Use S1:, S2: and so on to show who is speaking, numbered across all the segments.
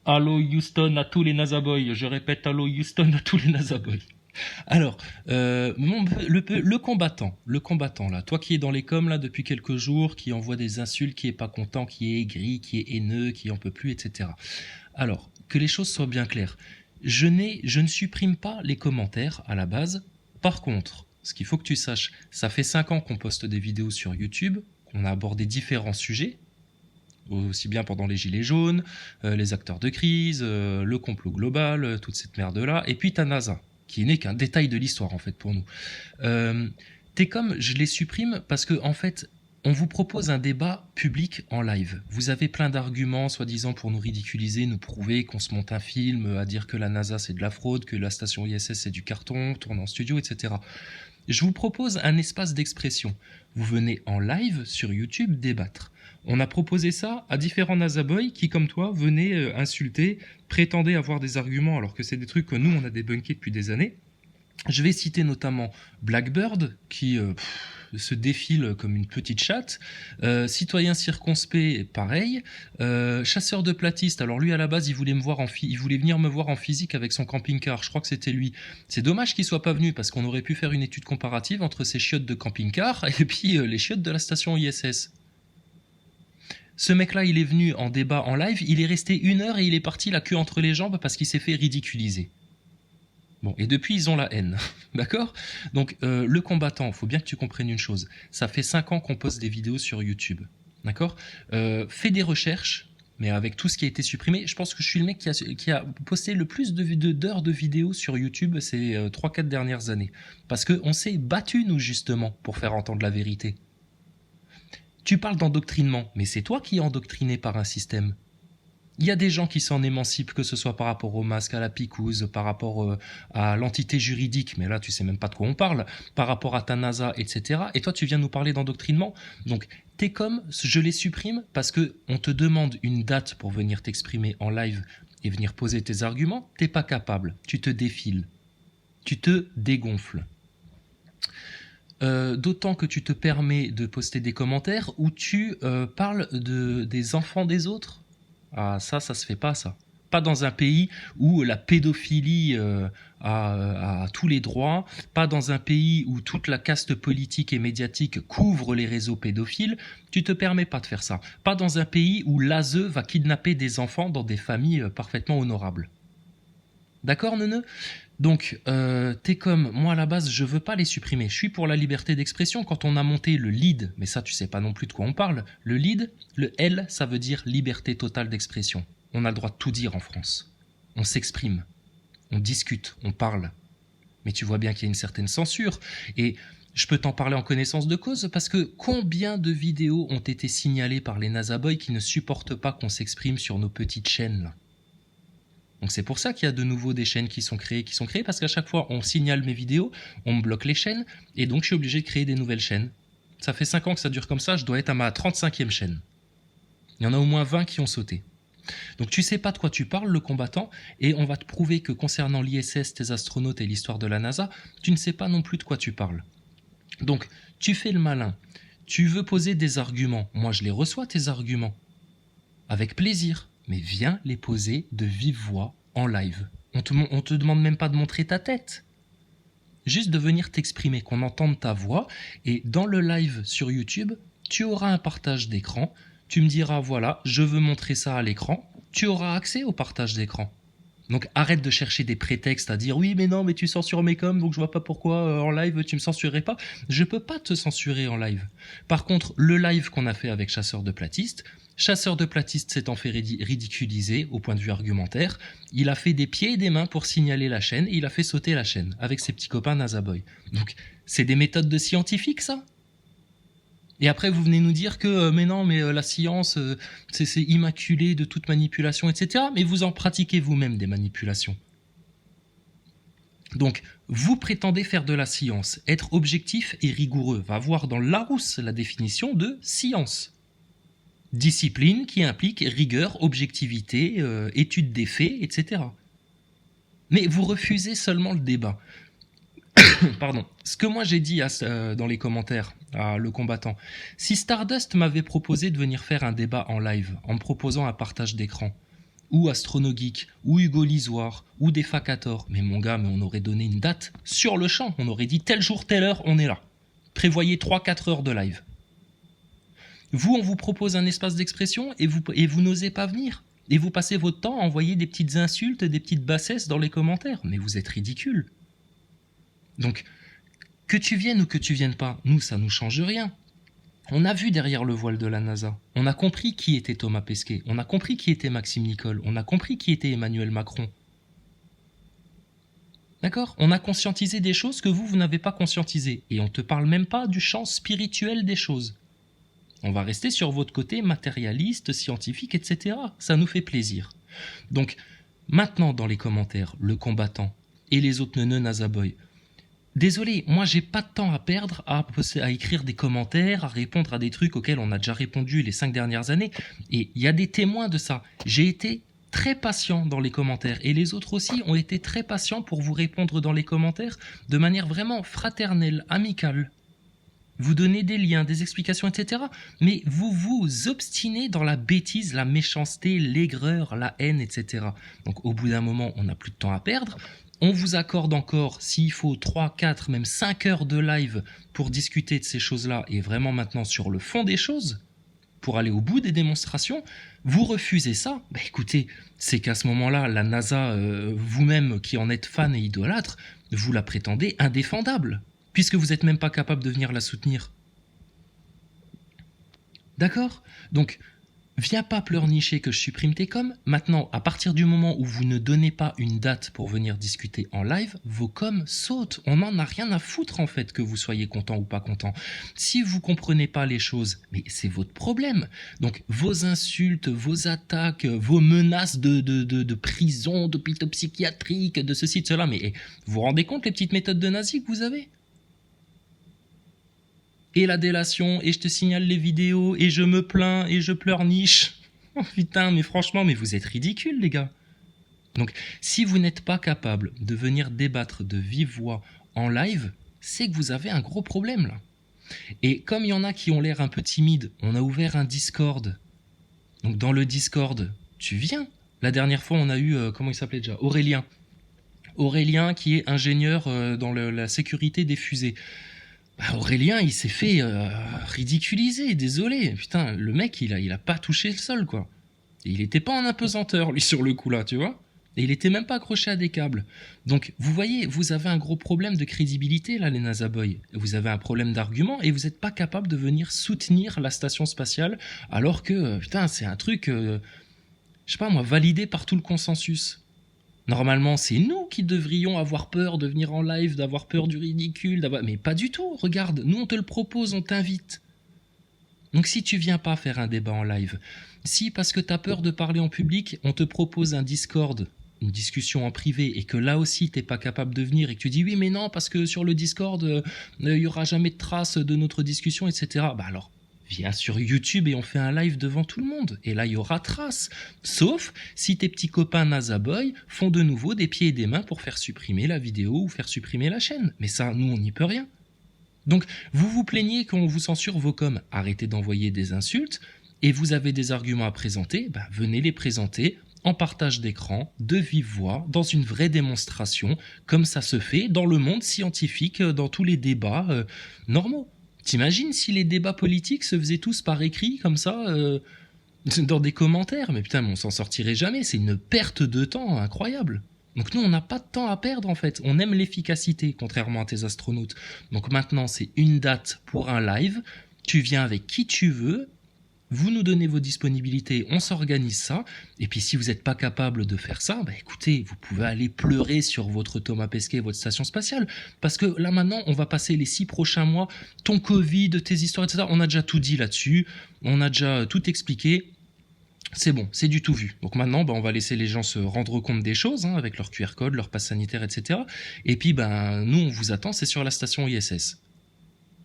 S1: Allô Houston à tous les NASA Boys. Je répète, allô Houston à tous les NASA Boys. Alors, le combattant là, toi qui es dans les coms là depuis quelques jours, qui envoie des insultes, qui est pas content, qui est aigri, qui est haineux, qui en peut plus, etc. Alors, que les choses soient bien claires. Je ne supprime pas les commentaires à la base. Par contre, ce qu'il faut que tu saches, ça fait 5 ans qu'on poste des vidéos sur YouTube, qu'on a abordé différents sujets, aussi bien pendant les gilets jaunes, les acteurs de crise, le complot global, toute cette merde-là, et puis ta NASA, qui n'est qu'un détail de l'histoire en fait pour nous. T'es comme, je les supprime parce que en fait, on vous propose un débat public en live. Vous avez plein d'arguments, soi-disant pour nous ridiculiser, nous prouver qu'on se monte un film, à dire que la NASA c'est de la fraude, que la station ISS c'est du carton, tourne en studio, etc. Je vous propose un espace d'expression. Vous venez en live sur YouTube débattre. On a proposé ça à différents Nazaboys qui, comme toi, venaient insulter, prétendaient avoir des arguments alors que c'est des trucs que nous, on a débunkés depuis des années. Je vais citer notamment Blackbird, qui se défile comme une petite chatte. Citoyen circonspect, pareil. Chasseur de platistes, alors lui à la base il voulait il voulait venir me voir en physique avec son camping-car, je crois que c'était lui. C'est dommage qu'il soit pas venu parce qu'on aurait pu faire une étude comparative entre ces chiottes de camping-car et puis les chiottes de la station ISS. Ce mec-là, il est venu en débat en live, il est resté 1 heure et il est parti la queue entre les jambes parce qu'il s'est fait ridiculiser. Bon, et depuis, ils ont la haine, d'accord? Donc, le combattant, faut bien que tu comprennes une chose. Ça fait 5 ans qu'on poste des vidéos sur YouTube, d'accord? Fais des recherches, mais avec tout ce qui a été supprimé, je pense que je suis le mec qui a posté le plus d'heures de vidéos sur YouTube ces 3-4 dernières années. Parce qu'on s'est battu, nous, justement, pour faire entendre la vérité. Tu parles d'endoctrinement, mais c'est toi qui es endoctriné par un système. Il y a des gens qui s'en émancipent, que ce soit par rapport au masque, à la picouse, par rapport à l'entité juridique, mais là tu sais même pas de quoi on parle, par rapport à ta NASA, etc. Et toi tu viens nous parler d'endoctrinement. Donc t'es comme, je les supprime parce que on te demande une date pour venir t'exprimer en live et venir poser tes arguments, t'es pas capable, tu te défiles, tu te dégonfles. D'autant que tu te permets de poster des commentaires où tu parles des enfants des autres. Ah, ça se fait pas, ça. Pas dans un pays où la pédophilie a tous les droits, pas dans un pays où toute la caste politique et médiatique couvre les réseaux pédophiles, tu te permets pas de faire ça. Pas dans un pays où l'ASE va kidnapper des enfants dans des familles parfaitement honorables. D'accord, neuneu? Donc, t'es comme, moi à la base, je veux pas les supprimer. Je suis pour la liberté d'expression. Quand on a monté le LEAD, mais ça tu sais pas non plus de quoi on parle, le LEAD, le L, ça veut dire liberté totale d'expression. On a le droit de tout dire en France. On s'exprime, on discute, on parle. Mais tu vois bien qu'il y a une certaine censure. Et je peux t'en parler en connaissance de cause parce que combien de vidéos ont été signalées par les Nazaboys qui ne supportent pas qu'on s'exprime sur nos petites chaînes là. Donc c'est pour ça qu'il y a de nouveau des chaînes qui sont créées parce qu'à chaque fois on signale mes vidéos, on me bloque les chaînes, et donc je suis obligé de créer des nouvelles chaînes. Ça fait 5 ans que ça dure comme ça, je dois être à ma 35e chaîne. Il y en a au moins 20 qui ont sauté. Donc tu sais pas de quoi tu parles, le combattant, et on va te prouver que concernant l'ISS, tes astronautes et l'histoire de la NASA, tu ne sais pas non plus de quoi tu parles. Donc tu fais le malin, tu veux poser des arguments, moi je les reçois tes arguments, avec plaisir. Mais viens les poser de vive voix en live. On te demande même pas de montrer ta tête. Juste de venir t'exprimer, qu'on entende ta voix. Et dans le live sur YouTube, tu auras un partage d'écran. Tu me diras, voilà, je veux montrer ça à l'écran. Tu auras accès au partage d'écran. Donc arrête de chercher des prétextes à dire oui mais non mais tu censures mes coms donc je vois pas pourquoi en live tu me censurerais pas. Je peux pas te censurer en live. Par contre le live qu'on a fait avec Chasseur de Platiste s'étant fait ridiculiser au point de vue argumentaire, il a fait des pieds et des mains pour signaler la chaîne et il a fait sauter la chaîne avec ses petits copains Nazaboy. Donc c'est des méthodes de scientifiques ça. Et après, vous venez nous dire que mais non, mais la science, c'est immaculé de toute manipulation, etc. Mais vous en pratiquez vous-même des manipulations. Donc, vous prétendez faire de la science, être objectif et rigoureux. Va voir dans Larousse la définition de science. Discipline qui implique rigueur, objectivité, étude des faits, etc. Mais vous refusez seulement le débat. Pardon. Ce que moi j'ai dit dans les commentaires à le combattant, si Stardust m'avait proposé de venir faire un débat en live en me proposant un partage d'écran, ou Astronogeek, ou Hugo Lisoire, ou Defacator. Mais mon gars, mais on aurait donné une date sur le champ. On aurait dit tel jour, telle heure, on est là. Prévoyez 3-4 heures de live. Vous, on vous propose un espace d'expression et vous n'osez pas venir. Et vous passez votre temps à envoyer des petites insultes, des petites bassesses dans les commentaires. Mais vous êtes ridicule. Donc, que tu viennes ou que tu viennes pas, nous, ça nous change rien. On a vu derrière le voile de la NASA. On a compris qui était Thomas Pesquet. On a compris qui était Maxime Nicole. On a compris qui était Emmanuel Macron. D'accord ? On a conscientisé des choses que vous n'avez pas conscientisées. Et on ne te parle même pas du champ spirituel des choses. On va rester sur votre côté matérialiste, scientifique, etc. Ça nous fait plaisir. Donc, maintenant dans les commentaires, le combattant et les autres neuneux Nazaboy. Désolé, moi j'ai pas de temps à perdre à écrire des commentaires, à répondre à des trucs auxquels on a déjà répondu les 5 dernières années. Et il y a des témoins de ça. J'ai été très patient dans les commentaires. Et les autres aussi ont été très patients pour vous répondre dans les commentaires de manière vraiment fraternelle, amicale. Vous donnez des liens, des explications, etc. Mais vous vous obstinez dans la bêtise, la méchanceté, l'aigreur, la haine, etc. Donc au bout d'un moment, on n'a plus de temps à perdre. On vous accorde encore, s'il faut, 3, 4, même 5 heures de live pour discuter de ces choses-là et vraiment maintenant sur le fond des choses, pour aller au bout des démonstrations. Vous refusez ça, bah écoutez, c'est qu'à ce moment-là, la NASA, vous-même qui en êtes fan et idolâtre, vous la prétendez indéfendable, puisque vous n'êtes même pas capable de venir la soutenir. D'accord ? Donc, viens pas pleurnicher que je supprime tes coms. Maintenant, à partir du moment où vous ne donnez pas une date pour venir discuter en live, vos coms sautent. On n'en a rien à foutre en fait que vous soyez content ou pas content. Si vous comprenez pas les choses, mais c'est votre problème. Donc vos insultes, vos attaques, vos menaces de prison, d'hôpital psychiatrique, de ceci, de cela, mais vous vous rendez compte les petites méthodes de nazis que vous avez ? Et la délation, et je te signale les vidéos, et je me plains, et je pleurniche. Oh putain, mais franchement, mais vous êtes ridicules, les gars. Donc, si vous n'êtes pas capable de venir débattre de vive voix en live, c'est que vous avez un gros problème, là. Et comme il y en a qui ont l'air un peu timides, on a ouvert un Discord. Donc, dans le Discord, tu viens. La dernière fois, on a eu, comment il s'appelait déjà ? Aurélien. Aurélien, qui est ingénieur dans la sécurité des fusées. Aurélien, il s'est fait ridiculiser, désolé. Putain, le mec, il a pas touché le sol, quoi. Et il était pas en apesanteur, lui, sur le coup, là, tu vois. Et il était même pas accroché à des câbles. Donc, vous voyez, vous avez un gros problème de crédibilité, là, les NASA Boys. Vous avez un problème d'argument et vous n'êtes pas capable de venir soutenir la station spatiale, alors que, putain, c'est un truc, je sais pas moi, validé par tout le consensus. Normalement, c'est nous qui devrions avoir peur de venir en live, d'avoir peur du ridicule, mais pas du tout. Regarde, nous on te le propose, on t'invite. Donc si tu viens pas faire un débat en live, si parce que tu as peur de parler en public, on te propose un Discord, une discussion en privé, et que là aussi t'es pas capable de venir, et que tu dis oui mais non parce que sur le Discord, il y aura jamais de traces de notre discussion, etc. Bah alors, viens sur YouTube et on fait un live devant tout le monde. Et là, il y aura trace. Sauf si tes petits copains Nazaboy font de nouveau des pieds et des mains pour faire supprimer la vidéo ou faire supprimer la chaîne. Mais ça, nous, on n'y peut rien. Donc, vous vous plaignez qu'on vous censure vos coms. Arrêtez d'envoyer des insultes. Et vous avez des arguments à présenter, bah, venez les présenter en partage d'écran, de vive voix, dans une vraie démonstration, comme ça se fait dans le monde scientifique, dans tous les débats normaux. T'imagines si les débats politiques se faisaient tous par écrit, comme ça, dans des commentaires ? Mais putain, mais on s'en sortirait jamais, c'est une perte de temps incroyable. Donc nous, on n'a pas de temps à perdre en fait, on aime l'efficacité, contrairement à tes astronautes. Donc maintenant, c'est une date pour un live, tu viens avec qui tu veux, vous nous donnez vos disponibilités, on s'organise ça, et puis si vous n'êtes pas capable de faire ça, bah écoutez, vous pouvez aller pleurer sur votre Thomas Pesquet, votre station spatiale, parce que là maintenant, on va passer les 6 prochains mois, ton Covid, tes histoires, etc., on a déjà tout dit là-dessus, on a déjà tout expliqué, c'est bon, c'est du tout vu. Donc maintenant, bah, on va laisser les gens se rendre compte des choses, hein, avec leur QR code, leur passe sanitaire, etc., et puis bah, nous, on vous attend, c'est sur la station ISS.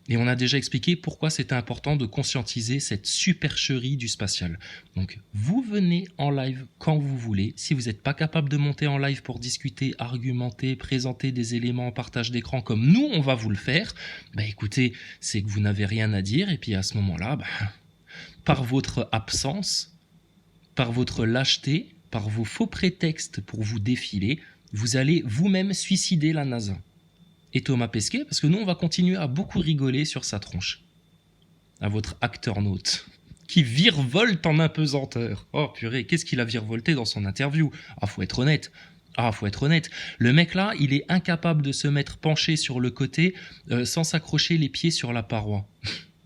S1: Et on a déjà expliqué pourquoi c'était important de conscientiser cette supercherie du spatial. Donc, vous venez en live quand vous voulez. Si vous n'êtes pas capable de monter en live pour discuter, argumenter, présenter des éléments en partage d'écran comme nous, on va vous le faire, bah écoutez, c'est que vous n'avez rien à dire. Et puis à ce moment-là, bah, par votre absence, par votre lâcheté, par vos faux prétextes pour vous défiler, vous allez vous-même suicider la NASA. Et Thomas Pesquet, parce que nous, on va continuer à beaucoup rigoler sur sa tronche. À votre acteur-naute, qui virevolte en apesanteur. Oh purée, qu'est-ce qu'il a virevolté dans son interview? Faut être honnête. Faut être honnête. Le mec là, il est incapable de se mettre penché sur le côté sans s'accrocher les pieds sur la paroi.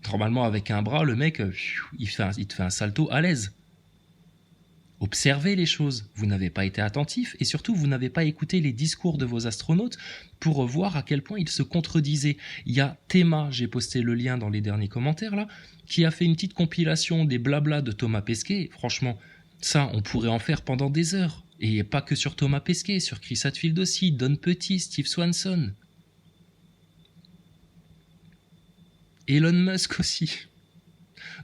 S1: Normalement, avec un bras, le mec, il te fait un salto à l'aise. Observez les choses, vous n'avez pas été attentif et surtout vous n'avez pas écouté les discours de vos astronautes pour voir à quel point ils se contredisaient. Il y a Théma, j'ai posté le lien dans les derniers commentaires là, qui a fait une petite compilation des blablas de Thomas Pesquet. Franchement, ça on pourrait en faire pendant des heures. Et pas que sur Thomas Pesquet, sur Chris Hadfield aussi, Don Petit, Steve Swanson. Elon Musk aussi.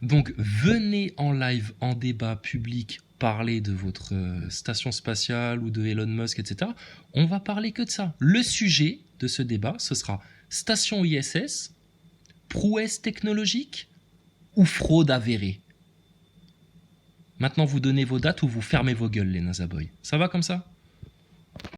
S1: Donc venez en live, en débat public, parler de votre station spatiale ou de Elon Musk, etc. On va parler que de ça. Le sujet de ce débat, ce sera station ISS, prouesse technologique ou fraude avérée. Maintenant, vous donnez vos dates ou vous fermez vos gueules, les NASA Boys. Ça va comme ça ?